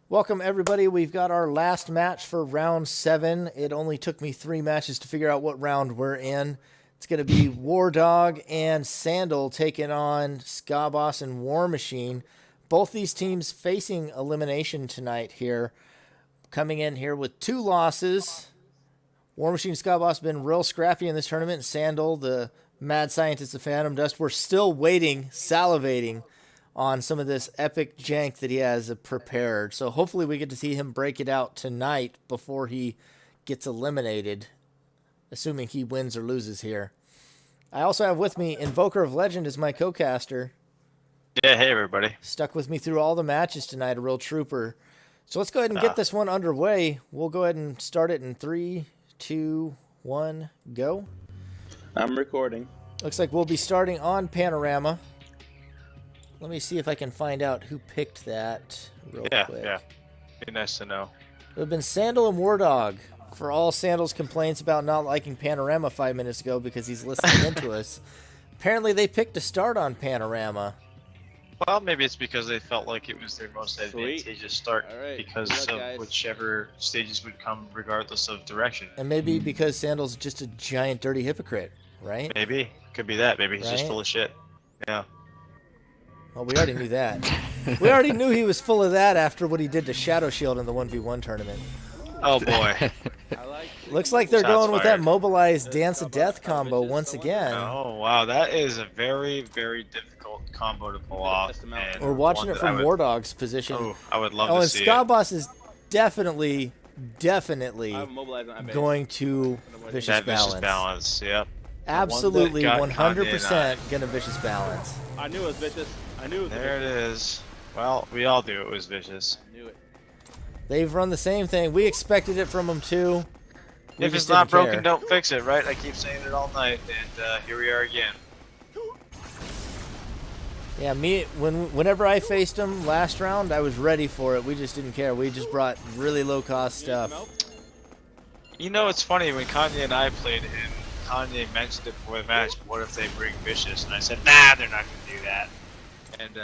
Welcome, everybody. We've got our last match for round 7. It only took me 3 matches to figure out what round we're in. It's going to be Wardog and Sandal taking on SkaBoss and Warmachine. Both these teams facing elimination tonight here. Coming in here with 2 losses. Warmachine and SkaBoss have been real scrappy in this tournament. Sandal, the mad scientist of Phantom Dust, we're still waiting, salivating on some of this epic jank that he has prepared. So hopefully we get to see him break it out tonight before he gets eliminated, assuming he wins or loses here. I also have with me Invoker of Legend as my co-caster. Yeah, hey everybody. Stuck with me through all the matches tonight, a real trooper. So let's go ahead and get this one underway. We'll go ahead and start it in 3, 2, 1, go. I'm recording. Looks like we'll be starting on Panorama. Let me see if I can find out who picked that real quick. Yeah. Be nice to know. It would have been Sandal and Wardog. For all Sandal's complaints about not liking Panorama 5 minutes ago because he's listening into us. Apparently they picked to start on Panorama. Well, maybe it's because they felt like it was their most advantageous start because of whichever stages would come regardless of direction. And maybe because Sandal's just a giant dirty hypocrite, right? Maybe. Could be that. Maybe he's just full of shit. Yeah. Well, we already knew that. We already knew he was full of that after what he did to Shadow Shield in the 1v1 tournament. Oh boy. Looks like they're going with that mobilized Dance of Death combo once again. Oh wow, that is a very, very difficult combo to pull off. And we're watching it from Wardog's position. Oh, I would love to see it. And SkaBoss is definitely going to Vicious Balance. Yep. Absolutely 100% gonna Vicious Balance. I knew it was vicious. I knew it was There it is. Well, we all knew it was vicious. I knew it. They've run the same thing. We expected it from them too. If it's not broken, don't fix it, right? I keep saying it all night, and here we are again. Yeah, whenever I faced them last round, I was ready for it. We just didn't care. We just brought really low-cost stuff. You know, it's funny, when Kanye and I played him, Kanye mentioned it before the match, what if they bring Vicious? And I said, nah, they're not going to do that. And,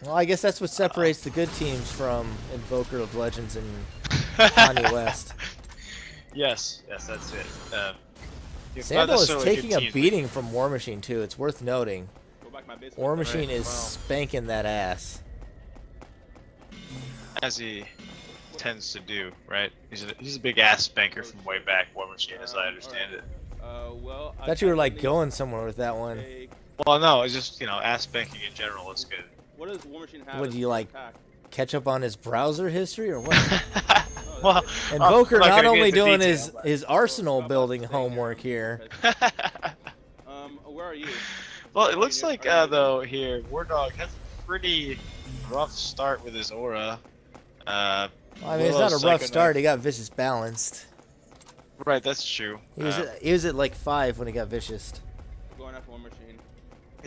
well, I guess that's what separates the good teams from Invoker of Legends and Kanye West. Yes, that's it. Sandal is taking a beating from Warmachine, too. It's worth noting. Warmachine is spanking that ass. As he tends to do, right? He's a big ass spanker from way back, Warmachine, as I understand it. Well, I thought you were like going somewhere with that one. Well, no, it's just, you know, ass spanking in general is good. What does Warmachine have? Would you like catch up on his browser history or what? Well, Invoker not only doing his arsenal building homework here. Where are you? Well, it looks like though here Wardog has a pretty rough start with his aura. I mean, it's not a rough start. He got Vicious Balanced. Right, that's true. He was at like 5 when he got Vicious. Going after Warmachine.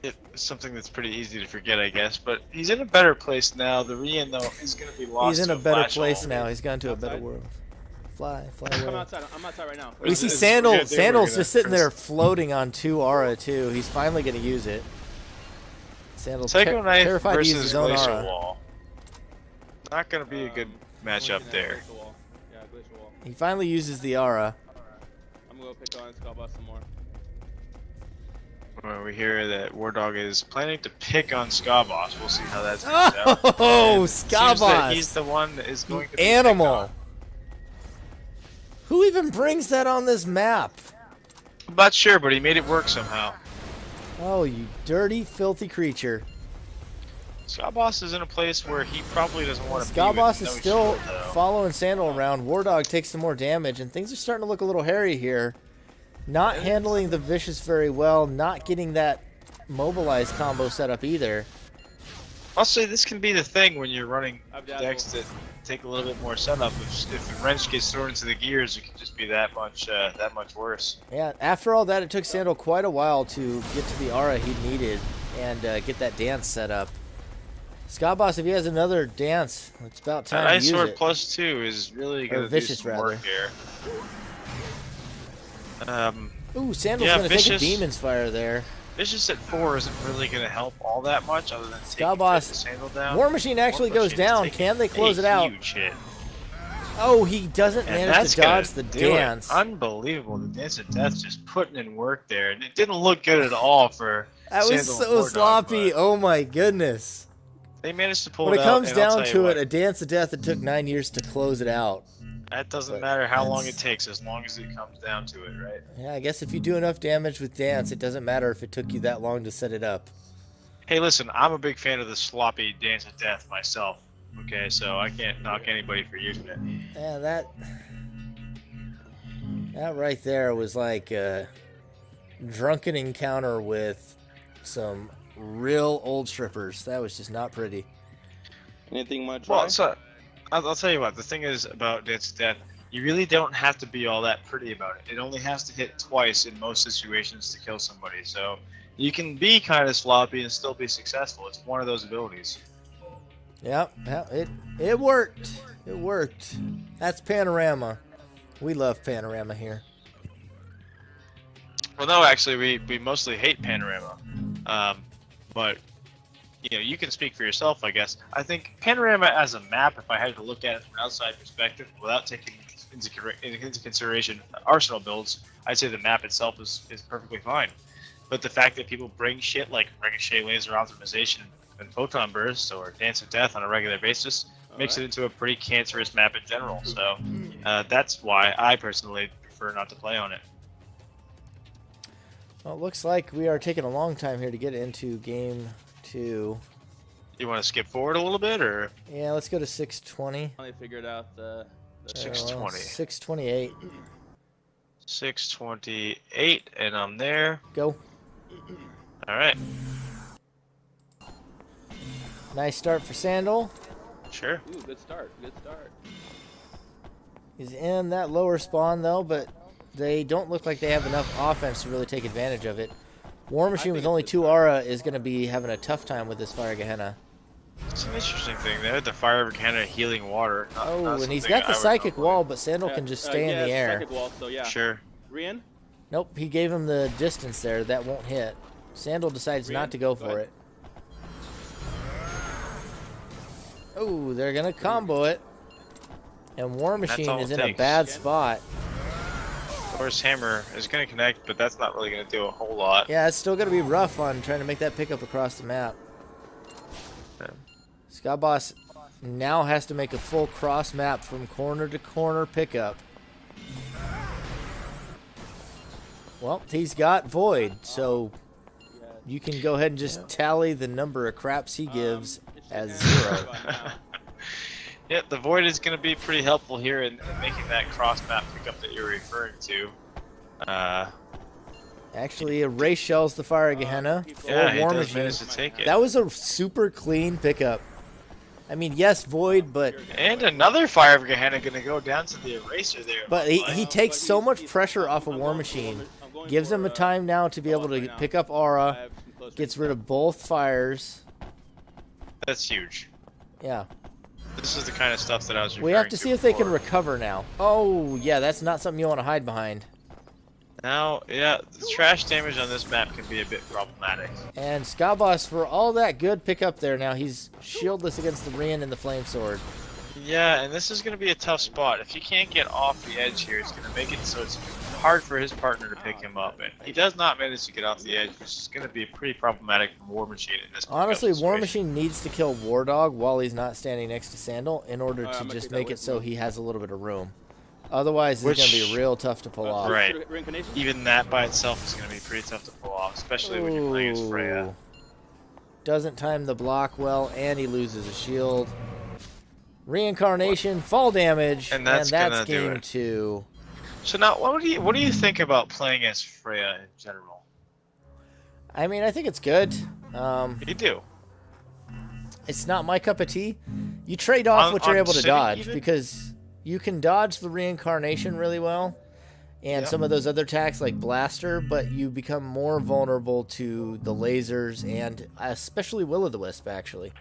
It's something that's pretty easy to forget, I guess. But he's in a better place now. The Rian, though, is going to be lost. He's in a better place now. He's gone to a better world. Fly away. I'm outside right now. We see Sandal. Sandal's just sitting there floating on 2 aura too. He's finally going to use it. Sandal's terrified to use his own aura. Wall. Not going to be a good matchup there. Yeah, glacial wall. He finally uses the aura. I'm going to pick on SkaBoss some more. Well, we hear that Wardog is planning to pick on SkaBoss. We'll see how that turns out. Oh, SkaBoss! He's the one that is going to be animal. Who even brings that on this map? I'm not sure, but he made it work somehow. Oh, you dirty, filthy creature. SkaBoss is in a place where he probably doesn't want to be. SkaBoss is still following Sandal around. Wardog takes some more damage, and things are starting to look a little hairy here. Not handling the Vicious very well, not getting that mobilized combo set up either. I'll say this can be the thing when you're running decks that take a little bit more setup. If the wrench gets thrown into the gears, it can just be that much worse. Yeah, after all that, it took Sandal quite a while to get to the aura he needed and get that dance set up. SkaBoss, if he has another dance, it's about time to use it. Ice Sword +2 is really going to do some work here. Ooh, Sandal's going to take a Demon's Fire there. Vicious at 4 isn't really going to help all that much other than taking SkaBoss. the Sandal down. Warmachine actually goes Warmachine is down. taking Can they close a it out? huge hit. Oh, he doesn't And manage that's to dodge gonna the do it. dance. Unbelievable. The Dance of Death just putting in work there. And it didn't look good at all for That was Sandal so and Wardog, sloppy. but Oh my goodness. they managed to pull When it it out. comes and I'll down tell you to what, it, a Dance of Death, it took 9 years to close it out. that doesn't but matter how long that's- it takes as long as it comes down to it, right? Yeah, I guess if you do enough damage with Dance, it doesn't matter if it took you that long to set it up. Hey, listen, I'm a big fan of the sloppy Dance of Death myself. Okay, so I can't knock anybody for using it. Yeah, that right there was like a drunken encounter with some real old strippers. That was just not pretty. Anything much? Well, so I'll tell you what. The thing is about Dance of Death, you really don't have to be all that pretty about it. It only has to hit twice in most situations to kill somebody. So you can be kind of sloppy and still be successful. It's one of those abilities. Yep, it worked. It worked. That's Panorama. We love Panorama here. Well, no, actually, we mostly hate Panorama. But you know, you can speak for yourself, I guess. I think Panorama as a map, if I had to look at it from an outside perspective, without taking into consideration Arsenal builds, I'd say the map itself is perfectly fine. But the fact that people bring shit like Ricochet Laser Optimization and Photon Burst or Dance of Death on a regular basis makes it into a pretty cancerous map in general. So that's why I personally prefer not to play on it. Well, it looks like we are taking a long time here to get into game 2. You want to skip forward a little bit, or Yeah, let's go to 620. Finally figured out the 620? 628. 628, and I'm there. Go. All right, Nice start for Sandal. sure. Ooh, good start. Good start. He's in that lower spawn though, but they don't look like they have enough offense to really take advantage of it. Warmachine with only 2 aura is going to be having a tough time with this Fire Gehenna. It's an interesting thing there. The Fire Volcano healing water. Oh, and he's got the Psychic Wall, but Sandal can just stay in the air. Psychic wall, so yeah. Sure. Rian? Nope, he gave him the distance there. That won't hit. Sandal decides not to go for it. Oh, they're going to combo it. And Warmachine is in a bad spot. Horse Hammer is going to connect, but that's not really going to do a whole lot. Yeah, it's still going to be rough on trying to make that pickup across the map. Yeah. SkaBoss now has to make a full cross map from corner to corner pickup. Well, he's got Void, so you can go ahead and just tally the number of craps he gives as 0. Yeah, the Void is going to be pretty helpful here in making that cross map pickup that you're referring to. Actually, Erase shells the Fire Gehenna for Yeah, he does Warmachine. manage to take it. That was a super clean pickup. I mean, yes, Void, but another Fire Gehenna going to go down to the Eraser there. he takes so much pressure off of Warmachine. Gives him a time now to be able to pick up aura. Gets rid of both fires. That's huge. Yeah. This is the kind of stuff that I was referring to. We have to see if they can before. recover now. Oh, yeah, that's not something you want to hide behind. Now, yeah, the trash damage on this map can be a bit problematic. And SkaBoss, for all that good pickup there now, he's shieldless against the Rian and the Flame Sword. Yeah, and this is going to be a tough spot. If he can't get off the edge here, it's going to make it so it's hard for his partner to pick him up. And he does not manage to get off the edge, which is going to be pretty problematic for Warmachine in this Honestly, pickup Warmachine needs to kill Wardog while he's not standing next to Sandal in order to just make it so he has a little bit of room. Otherwise, it's going to be real tough to pull off. Right. Even that by itself is going to be pretty tough to pull off, especially when you're playing as Freya. Doesn't time the block well, and he loses a shield. Reincarnation, fall damage, And that's gonna do game it. 2. So now, what do you think about playing as Freya in general? I mean, I think it's good. You do. It's not my cup of tea. You trade off what you're on able to City dodge even? because you can dodge the reincarnation really well and some of those other attacks like Blaster, but you become more vulnerable to the lasers and especially Will-O-The-Wisp, actually.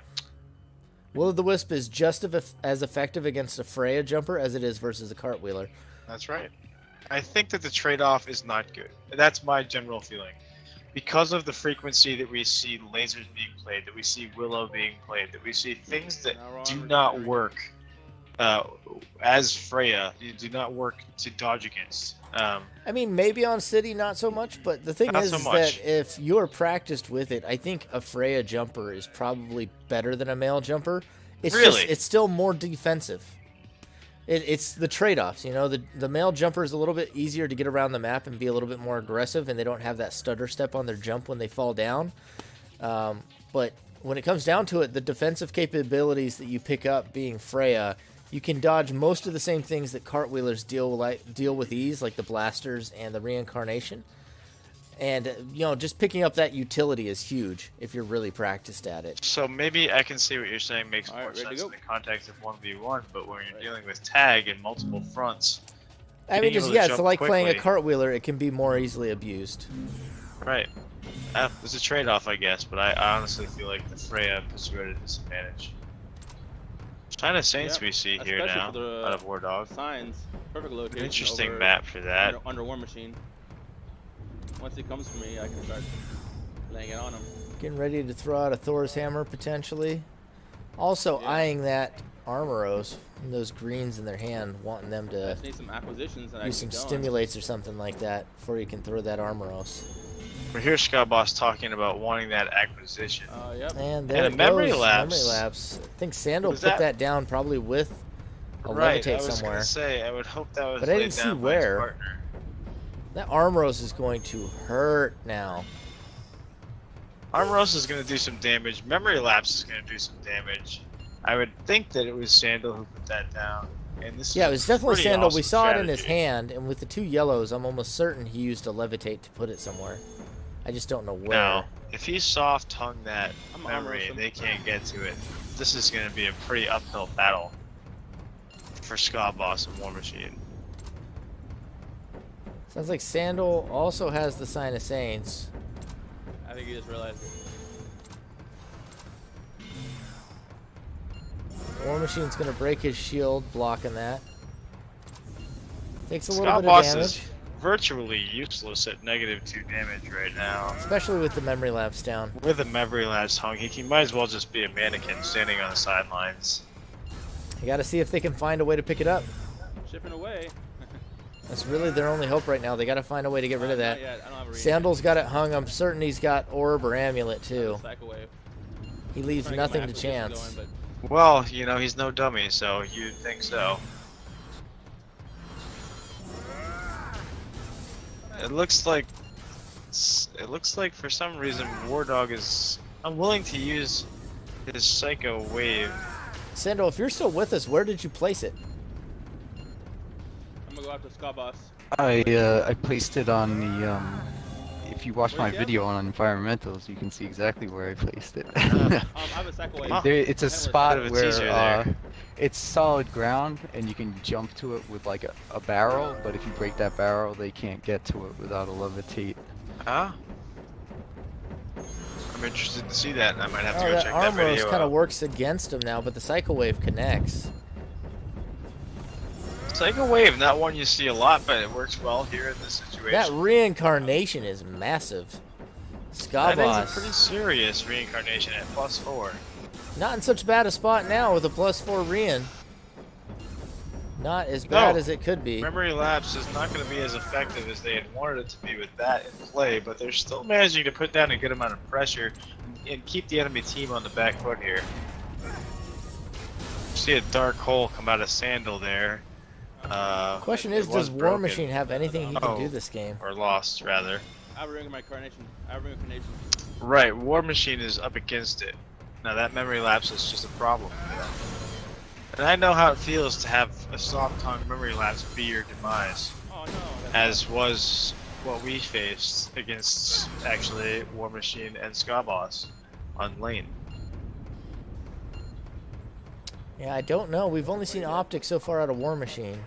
Will-O-The-Wisp is just as effective against a Freya jumper as it is versus a cartwheeler. That's right. I think that the trade-off is not good. That's my general feeling. because of the frequency that we see lasers being played, that we see Willow being played, that we see things that do not work as Freya, do not work to dodge against. I mean, maybe on City, not so much, but the thing Not is, so is much. that if you're practiced with it, I think a Freya jumper is probably better than a male jumper. It's Really? just, it's still more defensive. It's the trade-offs, you know. The male jumper is a little bit easier to get around the map and be a little bit more aggressive, and they don't have that stutter step on their jump when they fall down. But when it comes down to it, the defensive capabilities that you pick up being Freya, you can dodge most of the same things that cartwheelers deal with ease, like the blasters and the reincarnation. And you know, just picking up that utility is huge if you're really practiced at it. So maybe I can see what you're saying makes All right, more ready to sense go. in the context of 1v1, but when you're dealing with tag and multiple fronts, I mean, being just able to yeah, it's jump like playing a quickly- cartwheeler. It can be more easily abused. right? It's a trade-off, I guess, but I honestly feel like the Freya puts you at a disadvantage. China Saints Yep, we see here especially now for the out of Wardog. Signs, perfect location. An interesting over, map for that. under Warmachine. Once he comes for me, I can start laying it on him. Getting ready to throw out a Thor's hammer potentially. Also Yeah. eyeing that Armoros and those greens in their hand, wanting them I to just need some acquisitions and I use can some keep going. stimulates or something like that before you can throw that Armoros. We hear SkaBoss talking about wanting that acquisition. Yep. And there a it memory goes. lapse. Memory lapse. I think Sandal Was put that- that down probably with a Right, I levitate was somewhere. gonna say, I would hope that was But I laid didn't see down by his where. partner. That Armoros is going to hurt now. Armoros is going to do some damage. Memory Lapse is going to do some damage. I would think that it was Sandal who put that down. And this Yeah, is it was definitely pretty Sandal. awesome We saw it in his strategy. hand, and with the two yellows, I'm almost certain he used a levitate to put it somewhere. I just don't know where. Now, if he soft hung that I'm memory Armoros and him. they can't get to it, this is going to be a pretty uphill battle for SkaBoss and Warmachine. Sounds like Sandal also has the Sign of Saints. I think he just realized it. Warmachine's going to break his shield, blocking that. Takes a little bit of SkaBoss damage, is virtually useless at -2 damage right now. especially with the memory lapse down. With a memory lapse hung, he might as well just be a mannequin standing on the sidelines. You got to see if they can find a way to pick it up. Shipping away. That's really their only hope right now. They got to find a way to get rid of Not that. yet. I don't have a Sandal's got it hung. I'm certain he's got orb or amulet too. Cycle wave. He leaves Trying to get nothing my to acquisition chance. going, Well, you know, he's no dummy, so you'd think so. It looks like for some reason Wardog is unwilling to use his Psycho Wave. Sandal, if you're still with us, where did you place it? I'm gonna go after SkaBoss. I placed it on the if you watch my Where's he at? video on environmentals, you can see exactly where I placed it. I have a cycle wave. Huh. It's a That was spot a bit of a where teaser there. it's solid ground and you can jump to it with like a barrel, but if you break that barrel, they can't get to it without a levitate. Huh? I'm interested to see that. I might have to Oh, go that check that Armoros video kind of out. works against him now, but the Cycle Wave connects. Psycho Wave, not one you see a lot, but it works well here in this situation. That reincarnation is massive. That is a SkaBoss. pretty serious reincarnation at +4. Not in such bad a spot now with a +4 rein. Not as bad No. as it could be. Memory Lapse is not going to be as effective as they had wanted it to be with that in play, but they're still managing to put down a good amount of pressure and keep the enemy team on the back foot here. See a dark hole come out of Sandal there. Question it is, was does broken, Warmachine have anything he can Oh. do this game? or lost rather? I have a ring of my carnation. I have a ring of carnation. Right, Warmachine is up against it. Now that memory lapse is just a problem. And I know how it feels to have a soft tongue memory lapse be your demise, Oh no. that's as was what we faced against actually Warmachine and SkaBoss on lane. Yeah, I don't know. We've only seen optics so far out of Warmachine.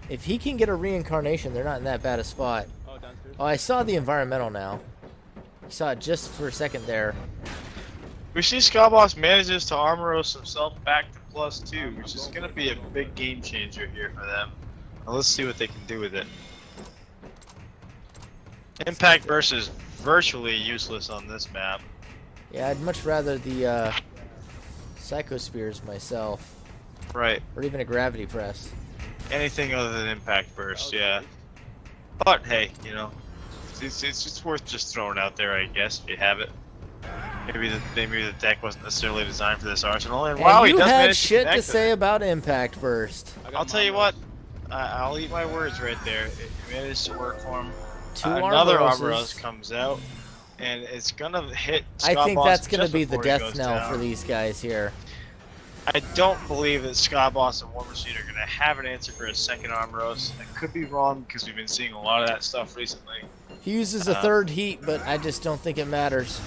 If he can get a reincarnation, they're not in that bad a spot. Oh, downstairs. Oh, I saw the environmental now. I saw it just for a second there. We see SkaBoss manages to Armoros himself back to +2, which is going to be a big game changer here for them. Now let's see what they can do with it. Impact burst is virtually useless on this map. Yeah, I'd much rather the Psycho Spears myself, Right. or even a Gravity Press. Anything other than impact burst, yeah. But hey, you know, it's worth just throwing out there, I guess, if you have it. Maybe the deck wasn't necessarily designed for this arsenal. And wow, he you does had manage shit to connect say it. about Impact Burst. I'll tell you what. I'll eat my words right there. It managed to work for him. Two Another Armoroses. Armoros comes out, and it's gonna hit. I think SkaBoss that's going to just be the before he death goes knell down. for these guys here. I don't believe that SkaBoss and Warmachine are gonna have an answer for a second Armoros. I could be wrong because we've been seeing a lot of that stuff recently. He uses a third heat, but I just don't think it matters.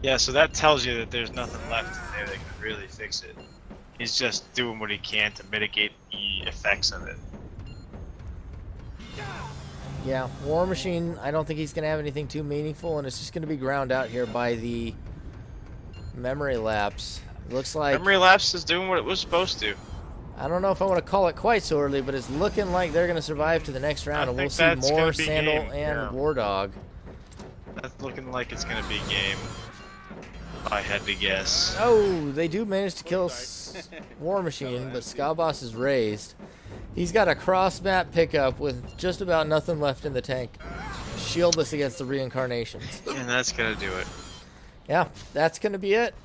Yeah, so that tells you that there's nothing left in there that can really fix it. He's just doing what he can to mitigate the effects of it. Yeah, Warmachine, I don't think he's going to have anything too meaningful, and it's just going to be ground out here by the memory lapse. It looks like... Memory lapse is doing what it was supposed to. I don't know if I want to call it quite so early, but it's looking like they're going to survive to the next round, and we'll think see that's more gonna be Sandal game, and yeah. Wardog. That's looking like it's gonna be game. If I had to guess. Oh, they do manage to kill Warmachine, but SkaBoss is raised. He's got a cross-map pickup with just about nothing left in the tank. Shieldless against the reincarnations. And that's gonna do it. Yeah, that's going to be it.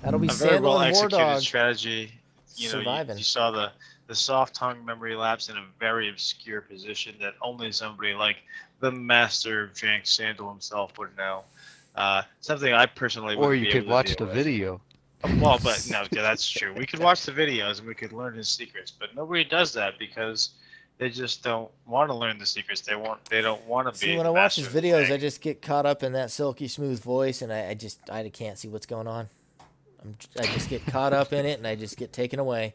That'll be A very Sandal well and executed Wardog strategy. You know, surviving. you saw the soft tongue memory lapse in a very obscure position that only somebody like the master of Jank Sandal himself would know. Something I personally Or wouldn't you be could able to watch deal the with. video. Well, but no, yeah, that's true. We could watch the videos and we could learn his secrets, but nobody does that because they just don't want to learn the secrets. They don't want to be. See, when the I watch his master of the videos, thing. I just get caught up in that silky smooth voice, and I can't see what's going on. I just get caught up in it, and I just get taken away.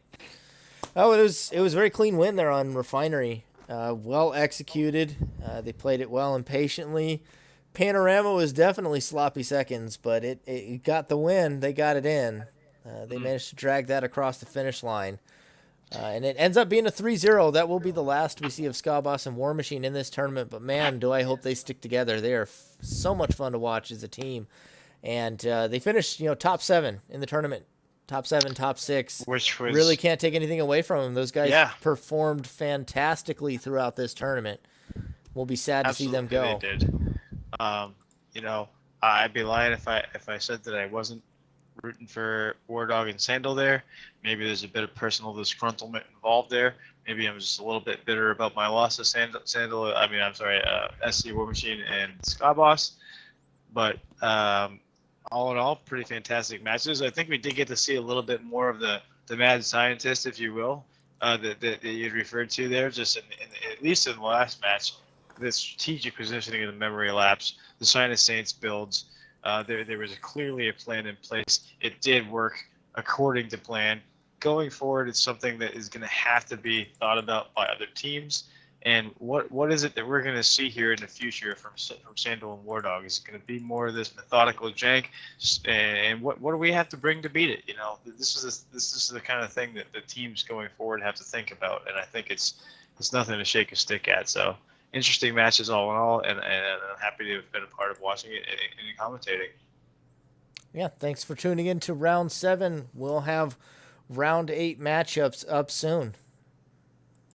Oh, it was a very clean win there on Refinery. Well executed. They played it well and patiently. Panorama was definitely sloppy seconds, but it got the win. They got it in. They managed to drag that across the finish line. And it ends up being a 3-0. That will be the last we see of SkaBoss and Warmachine in this tournament. But, man, do I hope they stick together. They are so much fun to watch as a team. And they finished, top 7 in the tournament. Top 7, top 6. Which was Really can't take anything away from them. Those guys Yeah. performed fantastically throughout this tournament. We'll be sad to see them go. Absolutely they did. I'd be lying if I said that I wasn't rooting for Wardog and Sandal there. Maybe there's a bit of personal disgruntlement involved there. Maybe I'm just a little bit bitter about my loss of SC Warmachine and SkaBoss. But all in all, pretty fantastic matches. I think we did get to see a little bit more of the mad scientist, if you will, that you referred to there, just at least in the last match. The strategic positioning of the memory lapse, the Sign of Saints builds, there was clearly a plan in place. It did work according to plan. Going forward, it's something that is going to have to be thought about by other teams. And what is it that we're going to see here in the future from Sandal and Wardog? Is it going to be more of this methodical jank? And what do we have to bring to beat it? This is the kind of thing that the teams going forward have to think about. And I think it's nothing to shake a stick at. So interesting matches all in all, and I'm happy to have been a part of watching it and commentating. Yeah, thanks for tuning in to round 7. We'll have round 8 matchups up soon.